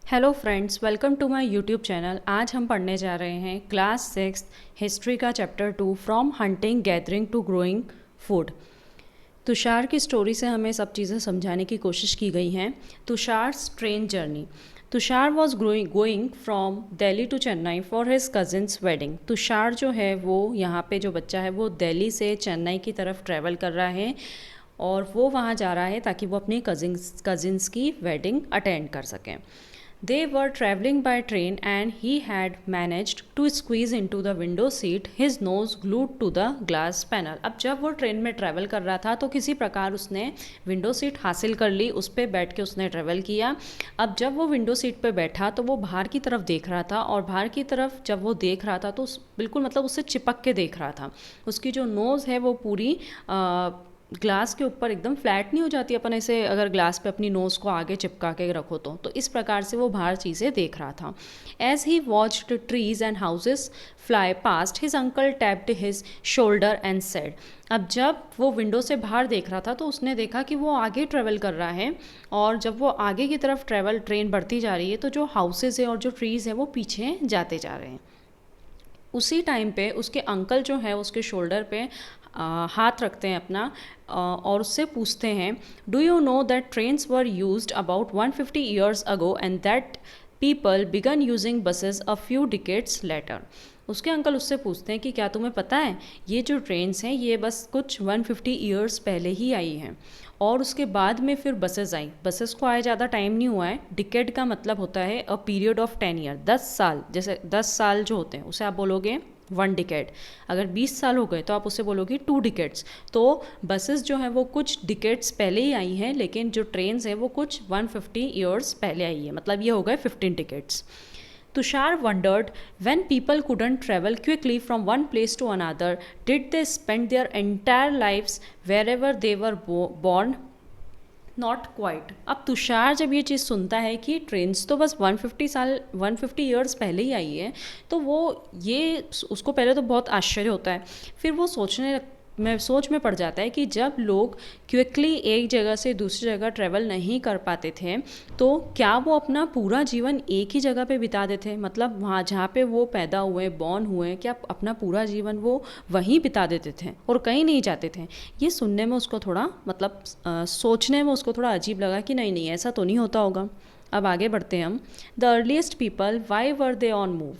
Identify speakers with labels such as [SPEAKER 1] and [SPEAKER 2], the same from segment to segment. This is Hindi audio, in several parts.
[SPEAKER 1] Hello friends, welcome to my YouTube channel. आज हम पढ़ने जा रहे हैं क्लास 6 हिस्ट्री का chapter 2 from hunting gathering to growing food. Tushar की स्टोरी से हमें सब चीज़ें समझाने की कोशिश की गई हैं। Tushar's train journey. Tushar was going from Delhi to Chennai for his cousin's wedding. Tushar जो है वो यहाँ पे जो बच्चा है वो दिल्ली से चेन्नई की तरफ ट्रैवल कर रहा है और वो वहाँ जा रहा है ताकि वो अपने कजिन्स की वेडिंग अटेंड कर सकें। They were traveling by train and he had managed to squeeze into the window seat, his nose glued to the glass panel. अब जब वो ट्रेन में ट्रैवल कर रहा था तो किसी प्रकार उसने विंडो सीट हासिल कर ली, उस पर बैठ के उसने ट्रैवल किया। अब जब वो विंडो सीट पे बैठा तो वो बाहर की तरफ देख रहा था और बाहर की तरफ जब वो देख रहा था तो बिल्कुल मतलब उससे चिपक के देख रहा था। उसकी जो नोज़ है वो पूरी ग्लास के ऊपर एकदम फ्लैट नहीं हो जाती, अपन ऐसे अगर ग्लास पे अपनी नोज़ को आगे चिपका के रखो तो इस प्रकार से वो बाहर चीज़ें देख रहा था। As he watched trees and houses fly past his uncle tapped his shoulder and said. अब जब वो विंडो से बाहर देख रहा था तो उसने देखा कि वो आगे ट्रेवल कर रहा है और जब वो आगे की तरफ ट्रेन बढ़ती जा रही है तो जो हाउसेस है और जो ट्रीज़ है वो पीछे जाते जा रहे हैं। उसी टाइम पे उसके अंकल जो है उसके शोल्डर पे हाथ रखते हैं अपना और उससे पूछते हैं, do you know that trains were used about 150 years ago and that people began using buses a few decades later. उसके अंकल उससे पूछते हैं कि क्या तुम्हें पता है ये जो ट्रेन्स हैं ये बस कुछ 150 ईयर्स पहले ही आई हैं और उसके बाद में फिर बसेस आई। बसेस को आए ज़्यादा टाइम नहीं हुआ है। डिकेड का मतलब होता है अ पीरियड ऑफ 10 ईयर, 10 साल। जैसे 10 साल जो होते हैं उसे आप बोलोगे 1 डिकेड। अगर 20 साल हो गए तो आप उसे बोलोगे 2 डिकेड्स। तो बसेस जो है वो कुछ डिकेड्स पहले ही आई हैं लेकिन जो ट्रेन्स हैं वो कुछ 150 ईयर्स पहले आई है, मतलब ये हो गए 15 decades. Tushar wondered, when people couldn't travel quickly from one place to another, did they spend their entire lives wherever they were born? Not quite. अब तुषार जब ये चीज़ सुनता है कि ट्रेन्स तो बस 150 ईयर्स पहले ही आई है तो वो ये उसको पहले तो बहुत आश्चर्य होता है। फिर वो सोच में पड़ जाता है कि जब लोग क्विकली एक जगह से दूसरी जगह ट्रैवल नहीं कर पाते थे तो क्या वो अपना पूरा जीवन एक ही जगह पे बिता देते, मतलब वहाँ जहाँ पे वो पैदा हुए बॉर्न हुए, क्या अपना पूरा जीवन वो वहीं बिता देते थे और कहीं नहीं जाते थे। ये सुनने में उसको थोड़ा मतलब सोचने में उसको थोड़ा अजीब लगा कि नहीं नहीं ऐसा तो नहीं होता होगा। अब आगे बढ़ते हैं हम। The earliest people, why were they on move?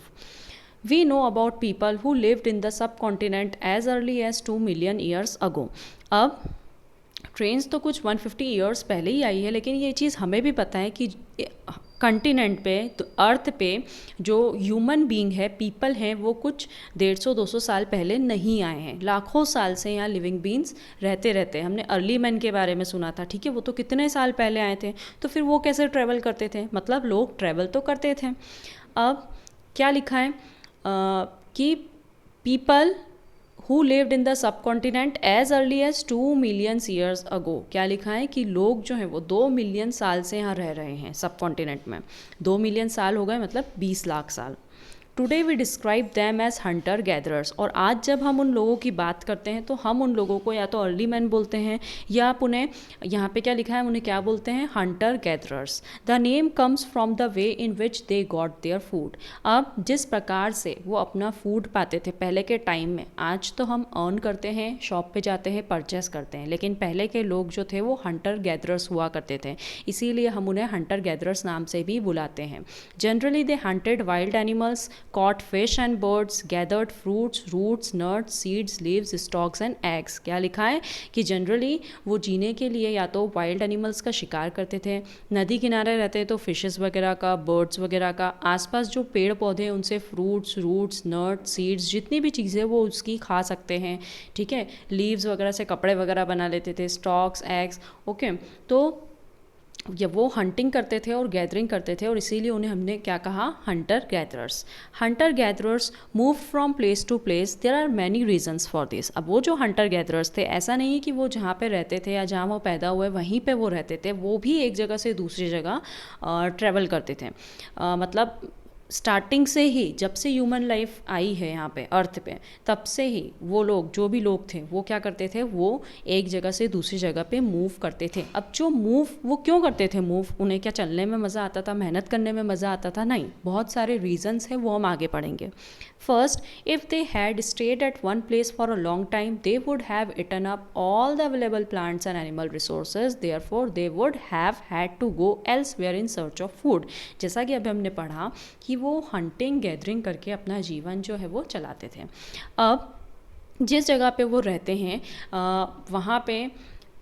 [SPEAKER 1] We know about people who lived in the subcontinent as early as 2 million years ago. अब ट्रेन्स तो कुछ 150 ईयर्स पहले ही आई है लेकिन ये चीज़ हमें भी पता है कि कंटिनेंट पे तो अर्थ पे जो ह्यूमन बीइंग है, पीपल हैं, वो कुछ 150-200 साल पहले नहीं आए हैं। लाखों साल से यहाँ लिविंग बींग्स रहते हैं। हमने अर्ली मैन के बारे में सुना था, ठीक है, वो तो कितने साल पहले आए थे, तो फिर वो कैसे ट्रैवल करते थे, मतलब लोग ट्रैवल तो करते थे। अब क्या लिखा है कि people who lived in the subcontinent as early as 2 million years ago. क्या लिखा है कि लोग जो हैं वो 2 मिलियन साल से यहाँ रह रहे हैं सब कॉन्टिनेंट में। 2 मिलियन साल हो गए मतलब 20 लाख साल। Today we describe them as hunter gatherers. और आज जब हम उन लोगों की बात करते हैं तो हम उन लोगों को या तो अर्ली मैन बोलते हैं या आप उन्हें, यहाँ पे क्या लिखा है, उन्हें क्या बोलते हैं, Hunter gatherers. The name comes from the way in which they got their food. अब जिस प्रकार से वो अपना फूड पाते थे पहले के टाइम में, आज तो हम अर्न करते हैं, शॉप पे जाते हैं, परचेस करते हैं, लेकिन पहले के लोग जो थे वो हंटर गैदरर्स हुआ करते थे, इसीलिए हम उन्हें हंटर गैदरर्स नाम से भी बुलाते हैं। Generally they hunted wild animals, caught fish and birds, gathered fruits, roots, nuts, seeds, leaves, stalks and eggs। क्या लिखा है कि जनरली वो जीने के लिए या तो वाइल्ड एनिमल्स का शिकार करते थे, नदी किनारे रहते तो फिशेस वगैरह का, बर्ड्स वगैरह का, आसपास जो पेड़ पौधे हैं उनसे फ्रूट्स, रूट्स, नट्स, सीड्स, जितनी भी चीज़ें वो उसकी खा सकते हैं, ठीक है। लीव्स वगैरह से कपड़े वगैरह बना लेते थे, स्टॉक्स, एग्स, ओके। तो या वो हंटिंग करते थे और गैदरिंग करते थे और इसीलिए उन्हें हमने क्या कहा, hunter gatherers. Hunter gatherers move from place to place, there are many reasons for this. अब वो जो हंटर गैदरर्स थे, ऐसा नहीं है कि वो जहाँ पे रहते थे या जहाँ वो पैदा हुए वहीं पे वो रहते थे, वो भी एक जगह से दूसरी जगह ट्रैवल करते थे। मतलब स्टार्टिंग से ही, जब से ह्यूमन लाइफ आई है यहाँ पे अर्थ पे, तब से ही वो लोग, जो भी लोग थे, वो क्या करते थे, वो एक जगह से दूसरी जगह पे मूव करते थे। अब जो मूव वो क्यों करते थे मूव, उन्हें क्या चलने में मज़ा आता था, मेहनत करने में मज़ा आता था? नहीं, बहुत सारे रीजंस हैं, वो हम आगे पढ़ेंगे। First, if they had stayed at one place for a long time, they would have eaten up all the available plants and animal resources, therefore they would have had to go elsewhere in search of food. जैसा कि अभी हमने पढ़ा कि वो हंटिंग गैदरिंग करके अपना जीवन जो है वो चलाते थे। अब जिस जगह पे वो रहते हैं वहाँ पे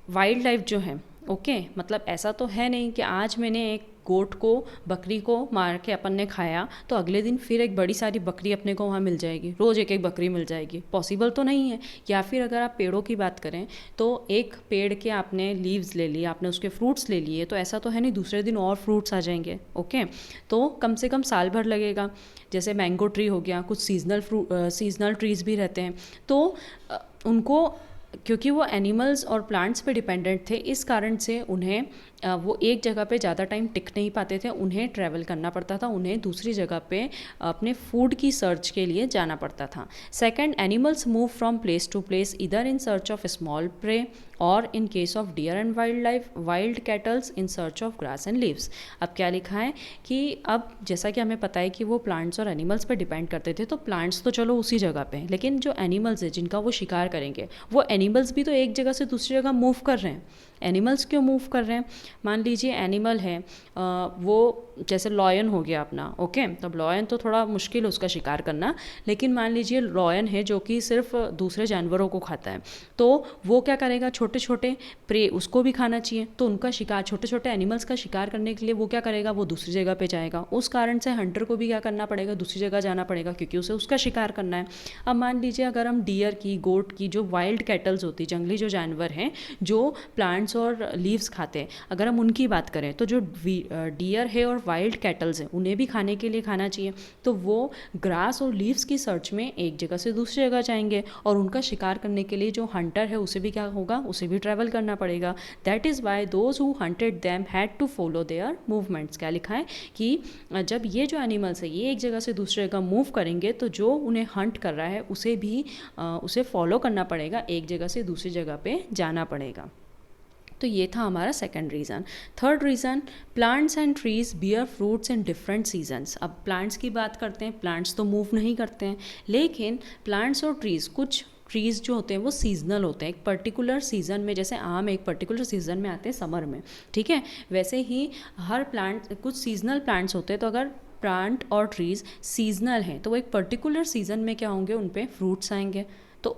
[SPEAKER 1] वाइल्ड लाइफ जो है, ओके, मतलब ऐसा तो है नहीं कि आज मैंने एक गोट को, बकरी को मार के अपन ने खाया तो अगले दिन फिर एक बड़ी सारी बकरी अपने को वहाँ मिल जाएगी, रोज़ एक एक बकरी मिल जाएगी, पॉसिबल तो नहीं है। या फिर अगर आप पेड़ों की बात करें तो एक पेड़ के आपने लीव्स ले लिए, आपने उसके फ्रूट्स ले लिए, तो ऐसा तो है नहीं दूसरे दिन और फ्रूट्स आ जाएंगे, ओके। तो कम से कम साल भर लगेगा। जैसे मैंगो ट्री हो गया, कुछ सीजनल ट्रीज़ भी रहते हैं, तो उनको, क्योंकि वो एनिमल्स और प्लांट्स पे डिपेंडेंट थे, इस कारण से उन्हें वो एक जगह पे ज़्यादा टाइम टिक नहीं पाते थे, उन्हें ट्रैवल करना पड़ता था, उन्हें दूसरी जगह पे अपने फूड की सर्च के लिए जाना पड़ता था। Second, animals move from place to place इधर in search of small prey और in case of deer and wild life, wild cattles in search of grass and leaves. अब क्या लिखा है कि अब जैसा कि हमें पता है कि वो प्लांट्स और एनिमल्स पे डिपेंड करते थे, तो प्लांट्स तो चलो उसी जगह पे, लेकिन जो एनिमल्स है जिनका वो शिकार करेंगे, वो एनिमल्स भी तो एक जगह से दूसरी जगह मूव कर रहे हैं। एनिमल्स क्यों मूव कर रहे हैं? मान लीजिए एनिमल है, वो जैसे लॉयन हो गया अपना, ओके, तब लॉयन तो थोड़ा मुश्किल है उसका शिकार करना, लेकिन मान लीजिए लॉयन है जो कि सिर्फ दूसरे जानवरों को खाता है, तो वो क्या करेगा, छोटे छोटे प्रे उसको भी खाना चाहिए, तो उनका शिकार, छोटे छोटे एनिमल्स का शिकार करने के लिए वो क्या करेगा, वो दूसरी जगह पे जाएगा। उस कारण से हंटर को भी क्या करना पड़ेगा, दूसरी जगह जाना पड़ेगा, क्योंकि उसे उसका शिकार करना है। अब मान लीजिए अगर हम डियर की, गोट की, जो वाइल्ड कैटल्स होती, जंगली जो जानवर हैं जो प्लांट्स और लीव्स खाते हैं, अगर हम उनकी बात करें तो जो डियर है और वाइल्ड कैटल्स हैं उन्हें भी खाने के लिए खाना चाहिए, तो वो ग्रास और लीव्स की सर्च में एक जगह से दूसरी जगह जाएंगे, और उनका शिकार करने के लिए जो हंटर है उसे भी क्या होगा, उसे भी ट्रैवल करना पड़ेगा। That is why those who hunted them had to follow their movements. क्या लिखा है कि जब ये जो एनिमल्स है ये एक जगह से दूसरी जगह मूव करेंगे, तो जो उन्हें हंट कर रहा है उसे भी उसे फॉलो करना पड़ेगा, एक जगह से दूसरी जगह पे जाना पड़ेगा। तो ये था हमारा second reason. Third reason, plants and trees bear fruits in different seasons. अब प्लांट्स की बात करते हैं, प्लांट्स तो मूव नहीं करते हैं, लेकिन प्लांट्स और ट्रीज़, कुछ ट्रीज़ जो होते हैं वो सीजनल होते हैं, एक पर्टिकुलर सीज़न में, जैसे आम एक पर्टिकुलर सीज़न में आते हैं समर में, ठीक है, वैसे ही हर प्लांट, कुछ सीजनल प्लांट्स होते हैं, तो अगर प्लांट और ट्रीज़ सीजनल हैं तो वो एक पर्टिकुलर सीज़न में क्या होंगे, उन पे फ्रूट्स आएंगे, तो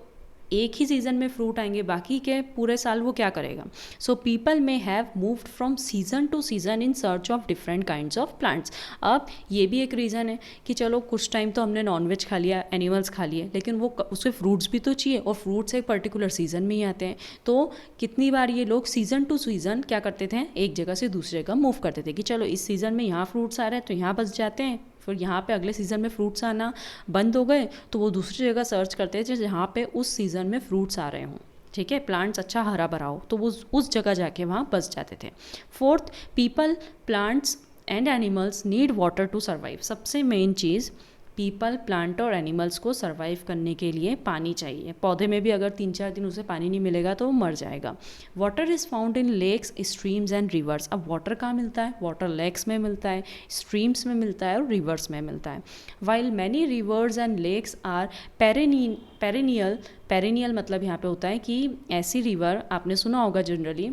[SPEAKER 1] एक ही सीज़न में फ्रूट आएंगे, बाकी के पूरे साल वो क्या करेगा। So people may have moved from season two season in search of different kinds of plants. अब ये भी एक रीज़न है कि चलो कुछ टाइम तो हमने नॉनवेज खा लिया, एनिमल्स खा लिए, लेकिन वो उसके फ्रूट्स भी तो चाहिए, और फ्रूट्स एक पर्टिकुलर सीज़न में ही आते हैं, तो कितनी बार ये लोग सीज़न टू सीज़न क्या करते थे, एक जगह से दूसरी जगह मूव करते थे कि चलो इस सीज़न में यहाँ फ्रूट्स आ रहे हैं तो यहाँ बस जाते हैं, फिर यहाँ पे अगले सीज़न में फ्रूट्स आना बंद हो गए तो वो दूसरी जगह सर्च करते थे जहाँ पे उस सीज़न में फ्रूट्स आ रहे हों, ठीक है, प्लांट्स अच्छा हरा भरा हो, तो वो उस जगह जाके वहाँ बस जाते थे। Fourth, people, plants and animals need water to survive. सबसे मेन चीज़, पीपल, प्लांट और एनिमल्स को सर्वाइव करने के लिए पानी चाहिए। पौधे में भी अगर 3-4 दिन उसे पानी नहीं मिलेगा तो वो मर जाएगा। Water is found in lakes, streams and rivers. अब वाटर कहाँ मिलता है, वाटर लेक्स में मिलता है, स्ट्रीम्स में मिलता है और रिवर्स में मिलता है। While many rivers and lakes are perennial, perennial मतलब यहाँ पे होता है कि ऐसी रिवर, आपने सुना होगा जनरली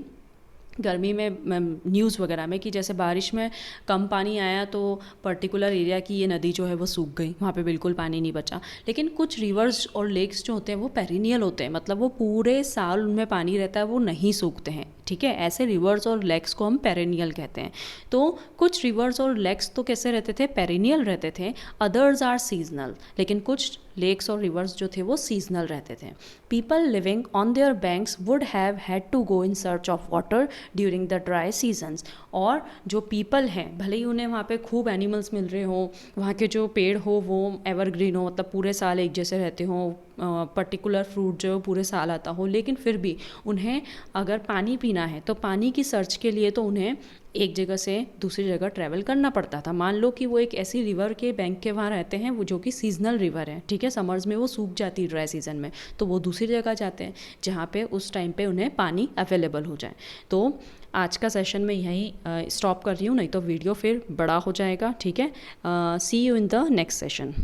[SPEAKER 1] गर्मी में न्यूज़ वगैरह में कि जैसे बारिश में कम पानी आया तो पर्टिकुलर एरिया की ये नदी जो है वो सूख गई, वहाँ पे बिल्कुल पानी नहीं बचा। लेकिन कुछ रिवर्स और लेक्स जो होते हैं वो पेरिनियल होते हैं, मतलब वो पूरे साल उनमें पानी रहता है, वो नहीं सूखते हैं, ठीक है, ऐसे रिवर्स और लेक्स को हम पेरिनियल कहते हैं। तो कुछ रिवर्स और लेक्स तो कैसे रहते थे, पेरिनियल रहते थे, अदर्स आर सीजनल, लेकिन कुछ लेक्स और रिवर्स जो थे वो सीजनल रहते थे। People living on their banks would have had to go in search of water during the dry seasons. और जो पीपल हैं, भले ही उन्हें वहाँ पे खूब एनिमल्स मिल रहे हों, वहाँ के जो पेड़ हो वो एवरग्रीन हो, मतलब पूरे साल एक जैसे रहते हों, पर्टिकुलर फ्रूट जो पूरे साल आता हो, लेकिन फिर भी उन्हें अगर पानी पीना है तो पानी की सर्च के लिए तो उन्हें एक जगह से दूसरी जगह ट्रैवल करना पड़ता था। मान लो कि वो एक ऐसी रिवर के बैंक के वहाँ रहते हैं, वो जो कि सीजनल रिवर है, ठीक है, समर्स में वो सूख जाती है ड्राई सीजन में, तो वो दूसरी जगह जाते हैं जहाँ पे उस टाइम पे उन्हें पानी अवेलेबल हो जाए। तो आज का सेशन में यहीं स्टॉप कर रही हूँ, नहीं तो वीडियो फिर बड़ा हो जाएगा, ठीक है। See you in the next session.